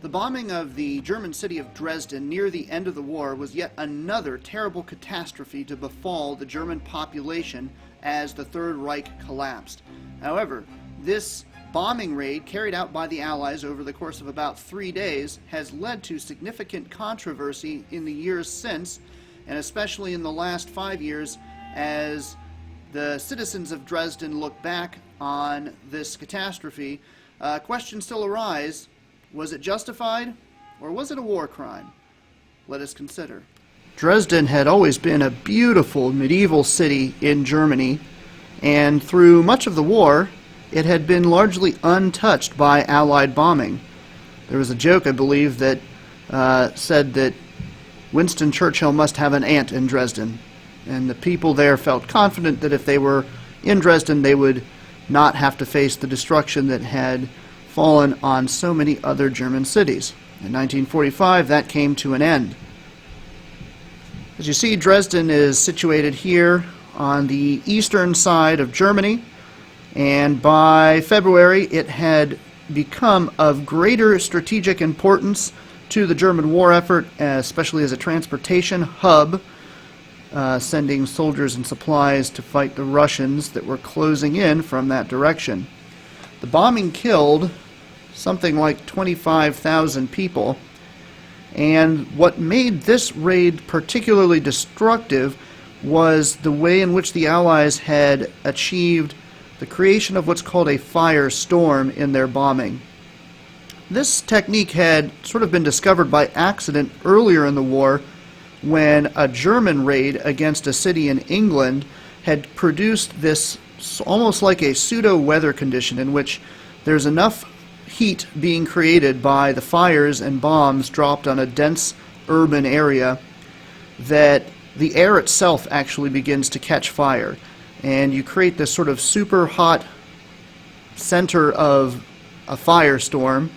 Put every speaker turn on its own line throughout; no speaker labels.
The bombing of the German city of Dresden near the end of the war was yet another terrible catastrophe to befall the German population as the Third Reich collapsed. However, this bombing raid carried out by the Allies over the course of about 3 days has led to significant controversy in the years since, and especially in the last 5 years, as the citizens of Dresden look back on this catastrophe. Questions still arise. Was it justified, or was it a war crime? Let us consider. Dresden had always been a beautiful medieval city in Germany, and through much of the war, it had been largely untouched by Allied bombing. There was a joke, I believe, that said that Winston Churchill must have an aunt in Dresden, and the people there felt confident that if they were in Dresden, they would not have to face the destruction that had fallen on so many other German cities. In 1945, that came to an end. As you see, Dresden is situated here on the eastern side of Germany, and by February it had become of greater strategic importance to the German war effort, especially as a transportation hub, sending soldiers and supplies to fight the Russians that were closing in from that direction. The bombing killed something like 25,000 people, and what made this raid particularly destructive was the way in which the Allies had achieved the creation of what's called a firestorm in their bombing. This technique had sort of been discovered by accident earlier in the war when a German raid against a city in England had produced this almost like a pseudo-weather condition in which there's enough heat being created by the fires and bombs dropped on a dense urban area that the air itself actually begins to catch fire, and you create this sort of super hot center of a firestorm,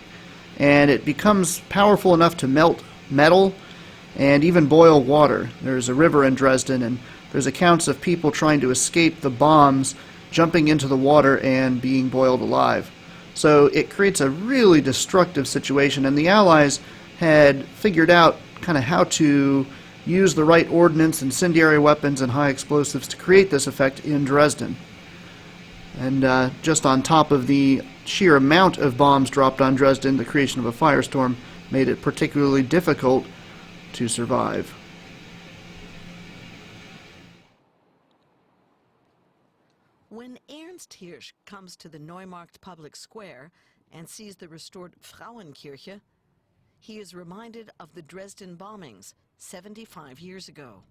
and it becomes powerful enough to melt metal and even boil water. There's a river in Dresden, and there's accounts of people trying to escape the bombs jumping into the water and being boiled alive. So it creates a really destructive situation, and the Allies had figured out kind of how to use the right ordnance, incendiary weapons, and high explosives to create this effect in Dresden. And just on top of the sheer amount of bombs dropped on Dresden, the creation of a firestorm made it particularly difficult to survive.
When Ernst Hirsch comes to the Neumarkt public square and sees the restored Frauenkirche, he is reminded of the Dresden bombings 75 years ago.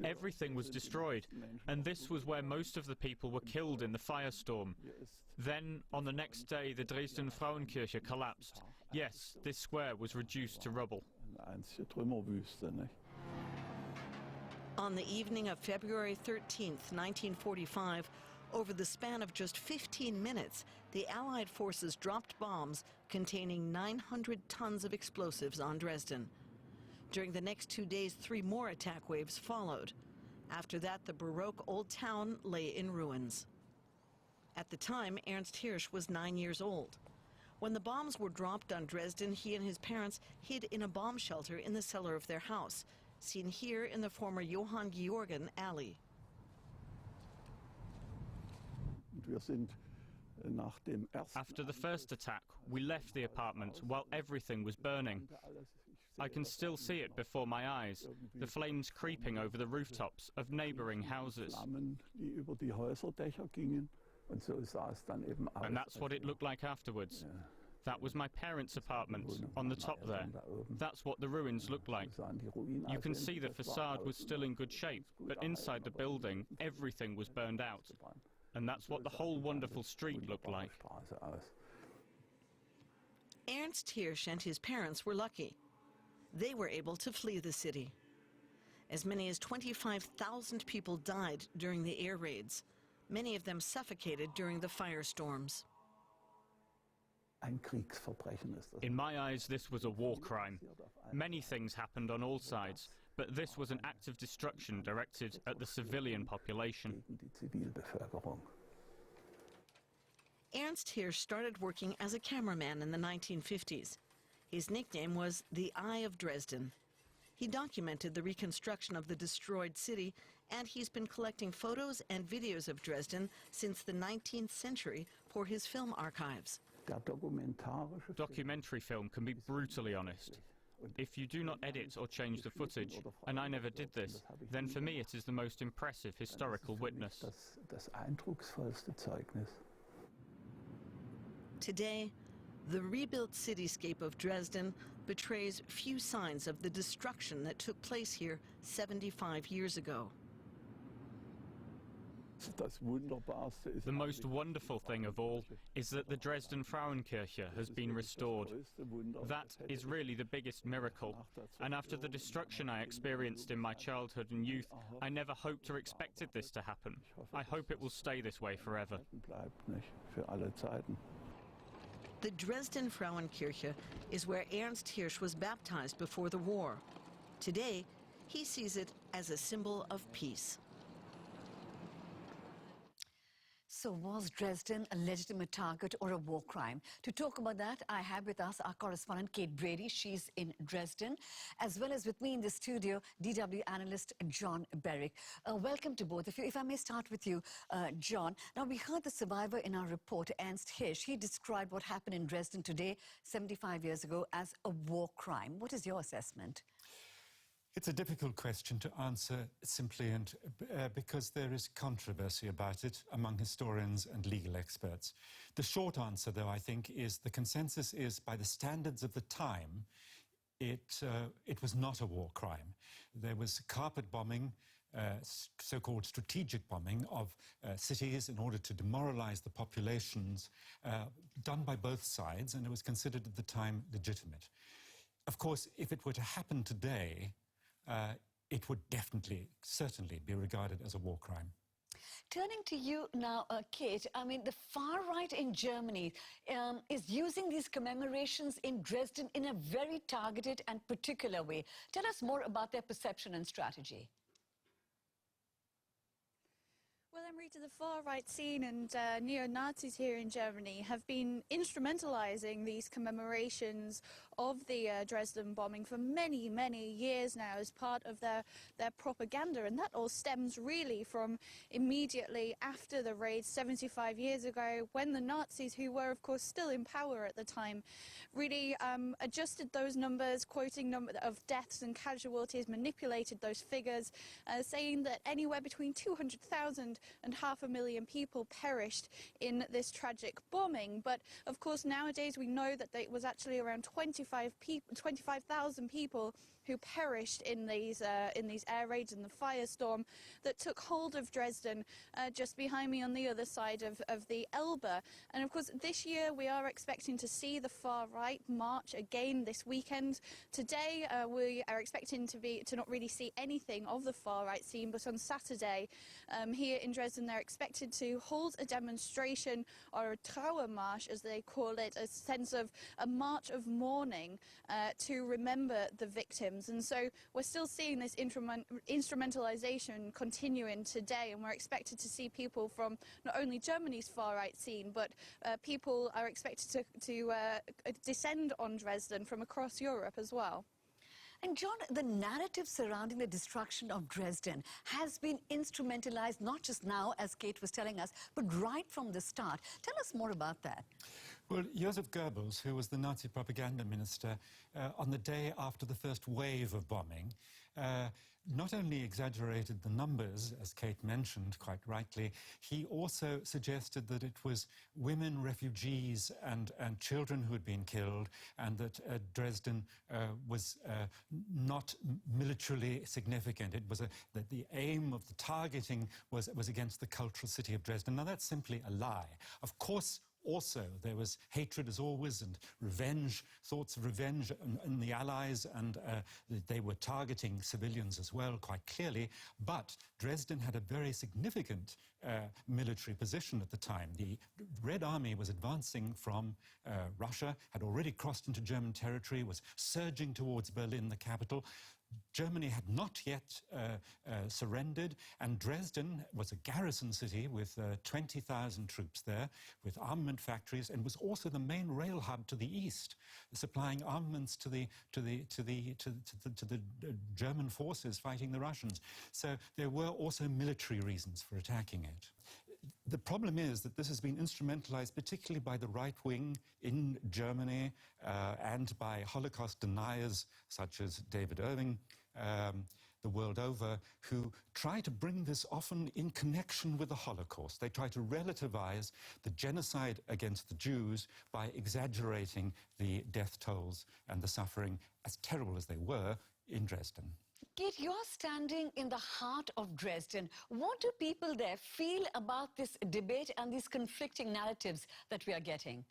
Everything was destroyed, and this was where most of the people were killed in the firestorm. Then, on the next day, the Dresden Frauenkirche collapsed. Yes, this square was reduced to rubble.
On the evening of February 13th, 1945, over the span of just 15 minutes, the Allied forces dropped bombs containing 900 tons of explosives on Dresden. During the next 2 days, 3 more attack waves followed. After that, the Baroque old town lay in ruins. At the time, Ernst Hirsch was 9 years old. When the bombs were dropped on Dresden, he and his parents hid in a bomb shelter in the cellar of their house, seen here in the former Johann Georgen alley.
After the first attack, we left the apartment while everything was burning. I can still see it before my eyes, the flames creeping over the rooftops of neighboring houses. And that's what it looked like afterwards. That was my parents' apartment, on the top there. That's what the ruins looked like. You can see the facade was still in good shape, but inside the building, everything was burned out. And that's what the whole wonderful street looked like.
Ernst Hirsch and his parents were lucky. They were able to flee the city. As many as 25,000 people died during the air raids. Many of them suffocated during the firestorms.
In my eyes, this was a war crime. Many things happened on all sides, but this was an act of destruction directed at the civilian population.
Ernst Hirsch started working as a cameraman in the 1950s. His nickname was the Eye of Dresden. He documented the reconstruction of the destroyed city, and he's been collecting photos and videos of Dresden since the 19th century for his film archives.
Documentary film can be brutally honest. If you do not edit or change the footage, and I never did this, then for me it is the most impressive historical witness.
Today, the rebuilt cityscape of Dresden betrays few signs of the destruction that took place here 75 years ago.
The most wonderful thing of all is that the Dresden Frauenkirche has been restored. That is really the biggest miracle. And after the destruction I experienced in my childhood and youth, I never hoped or expected this to happen. I hope it will stay this way forever.
The Dresden Frauenkirche is where Ernst Hirsch was baptized before the war. Today, he sees it as a symbol of peace.
So was Dresden a legitimate target or a war crime? To talk about that, I have with us our correspondent, Kate Brady. She's in Dresden, as well as with me in the studio, DW analyst John Berwick. Welcome to both of you. If I may start with you, John. Now, we heard the survivor in our report, Ernst Hirsch. He described what happened in Dresden today, 75 years ago, as a war crime. What is your assessment?
It's a difficult question to answer simply, and because there is controversy about it among historians and legal experts. The short answer, though, I think, is the consensus is, by the standards of the time, it was not a war crime. There was carpet bombing, so-called strategic bombing of cities in order to demoralize the populations, done by both sides, and it was considered at the time legitimate. Of course, if it were to happen today, it would certainly be regarded as a war crime.
Turning to you now, Kate, I mean, the far right in Germany is using these commemorations in Dresden in a very targeted and particular way. Tell us more about their perception and strategy.
Well, Amrita, the far-right scene and neo-Nazis here in Germany have been instrumentalizing these commemorations of the Dresden bombing for many, many years now as part of their propaganda. And that all stems really from immediately after the raids 75 years ago, when the Nazis, who were, of course, still in power at the time, really adjusted those numbers, quoting number of deaths and casualties, manipulated those figures, saying that anywhere between 200,000 and 500,000 people perished in this tragic bombing. But of course, nowadays we know that it was actually around 25,000 people who perished in these air raids and the firestorm that took hold of Dresden, just behind me on the other side of the Elbe. And of course, this year we are expecting to see the far right march again this weekend. Today we are expecting to not really see anything of the far right scene, but on Saturday here in Dresden they're expected to hold a demonstration, or a Trauermarsch as they call it, a sense of a march of mourning to remember the victims. And so we're still seeing this instrumentalization continuing today, and we're expected to see people from not only Germany's far-right scene, but people are expected to descend on Dresden from across Europe as well.
And John, the narrative surrounding the destruction of Dresden has been instrumentalized, not just now, as Kate was telling us, but right from the start. Tell us more about that.
Well, Joseph Goebbels, who was the Nazi propaganda minister on the day after the first wave of bombing, not only exaggerated the numbers, as Kate mentioned quite rightly, he also suggested that it was women, refugees and children who had been killed, and that Dresden was not militarily significant. It was that the aim of the targeting was against the cultural city of Dresden. Now, that's simply a lie. Of course, also, there was hatred, as always, and revenge, thoughts of revenge in the Allies, and they were targeting civilians as well, quite clearly. But Dresden had a very significant military position at the time. The Red Army was advancing from Russia, had already crossed into German territory, was surging towards Berlin, the capital. Germany had not yet surrendered, and Dresden was a garrison city with 20,000 troops there, with armament factories, and was also the main rail hub to the east, supplying armaments to the German forces fighting the Russians. So there were also military reasons for attacking it. The problem is that this has been instrumentalized particularly by the right wing in Germany and by Holocaust deniers such as David Irving, the world over, who try to bring this often in connection with the Holocaust. They try to relativize the genocide against the Jews by exaggerating the death tolls and the suffering, as terrible as they were, in Dresden.
Kate, you're standing in the heart of Dresden. What do people there feel about this debate and these conflicting narratives that we are getting?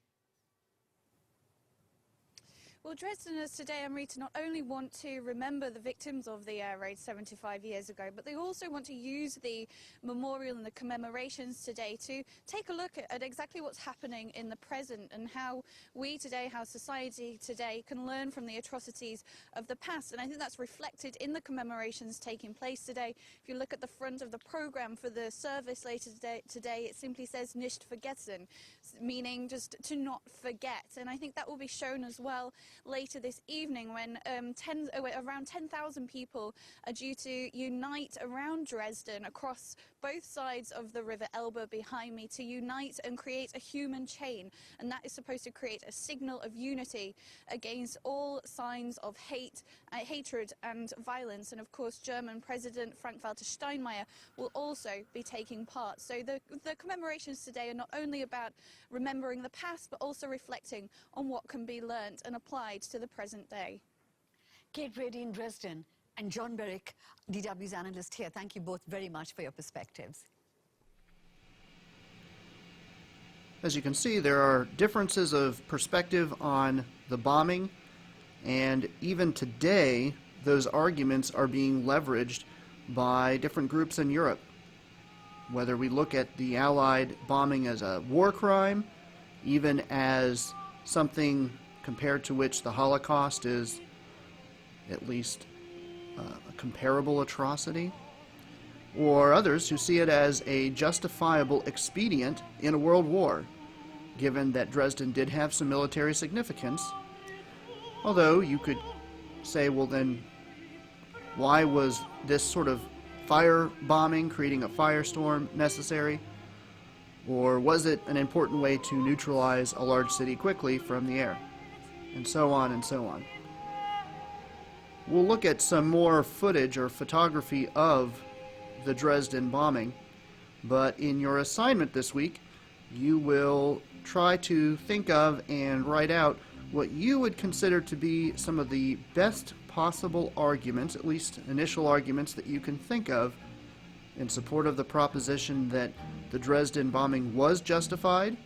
Well, Dresdeners today, Amrita, not only want to remember the victims of the air raid 75 years ago, but they also want to use the memorial and the commemorations today to take a look at exactly what's happening in the present and how we today, how society today can learn from the atrocities of the past. And I think that's reflected in the commemorations taking place today. If you look at the front of the programme for the service later today, it simply says nicht vergessen, meaning just to not forget. And I think that will be shown as well later this evening when around 10,000 people are due to unite around Dresden across both sides of the River Elbe behind me to unite and create a human chain. And that is supposed to create a signal of unity against all signs of hatred and violence. And of course, German President Frank-Walter Steinmeier will also be taking part. So the commemorations today are not only about remembering the past, but also reflecting on what can be learnt and applied to the present day.
Kate Brady in Dresden and John Berwick, DW's analyst here. Thank you both very much for your perspectives.
As you can see, there are differences of perspective on the bombing, and even today, those arguments are being leveraged by different groups in Europe. Whether we look at the Allied bombing as a war crime, even as something compared to which the Holocaust is at least a comparable atrocity, or others who see it as a justifiable expedient in a world war, given that Dresden did have some military significance. Although you could say, well then, why was this sort of fire bombing, creating a firestorm, necessary? Or was it an important way to neutralize a large city quickly from the air? And so on and so on. We'll look at some more footage or photography of the Dresden bombing, but in your assignment this week, you will try to think of and write out what you would consider to be some of the best possible arguments, at least initial arguments that you can think of, in support of the proposition that the Dresden bombing was justified,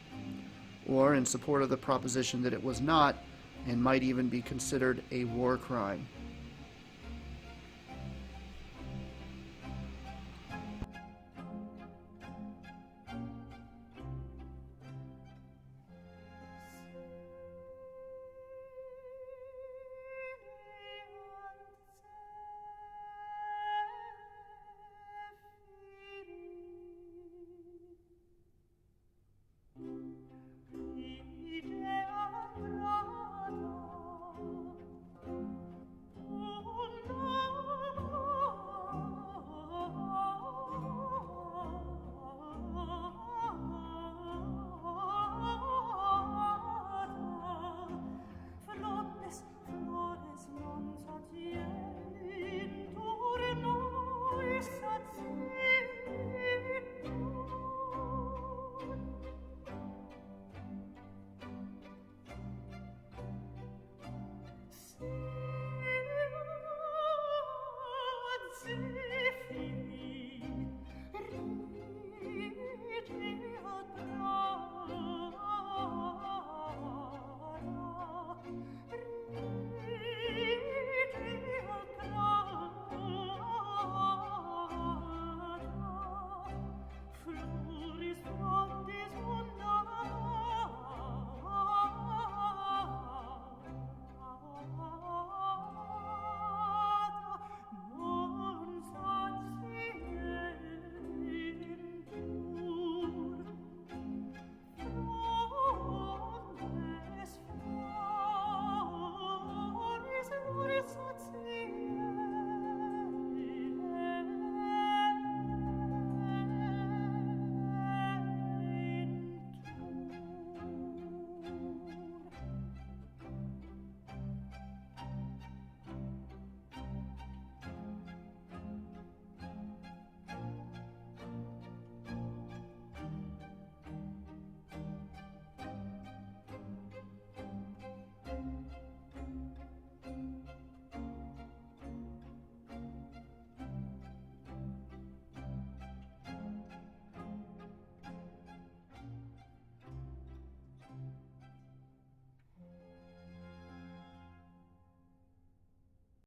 or in support of the proposition that it was not and might even be considered a war crime.